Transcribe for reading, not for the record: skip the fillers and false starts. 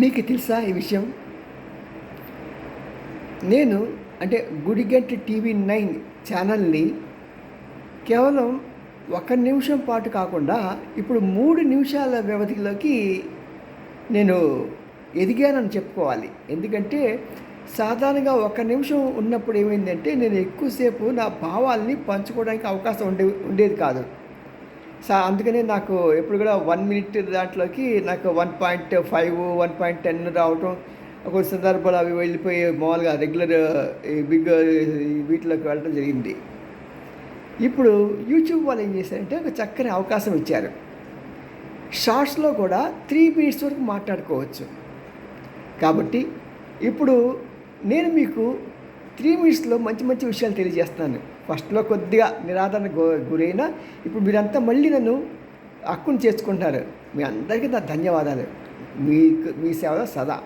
మీకు తెలుసా ఈ విషయం? నేను అంటే గుడిగంటి టీవీ 9 ఛానల్ని కేవలం 1 నిమిషం పాటు కాకుండా ఇప్పుడు 3 నిమిషాల వ్యవధిలోకి నేను ఎదిగానని చెప్పుకోవాలి. ఎందుకంటే సాధారణంగా 1 నిమిషం ఉన్నప్పుడు ఏమైందంటే నేను ఎక్కువసేపు నా భావాల్ని పంచుకోవడానికి అవకాశం ఉండేది కాదు. అందుకనే నాకు ఎప్పుడు కూడా 1 మినిట్ దాంట్లోకి నాకు 1.5, 1.10 రావటం, కొన్ని సందర్భాలు అవి వెళ్ళిపోయి మామూలుగా రెగ్యులర్ ఈ బిగ్ వీటిలోకి వెళ్ళడం జరిగింది. ఇప్పుడు యూట్యూబ్ వాళ్ళు ఏం చేశారంటే ఒక చక్కని అవకాశం ఇచ్చారు. షార్ట్స్లో కూడా 3 మినిట్స్ వరకు మాట్లాడుకోవచ్చు. కాబట్టి ఇప్పుడు నేను మీకు 3 మినిట్స్లో మంచి మంచి విషయాలు తెలియజేస్తున్నాను. ఫస్ట్లో కొద్దిగా నిరాదరణ గురైనా ఇప్పుడు మీరంతా మళ్ళీ నన్ను హక్కును చేర్చుకుంటున్నారు. మీ అందరికీ నా ధన్యవాదాలు. మీ సేవలో సదా.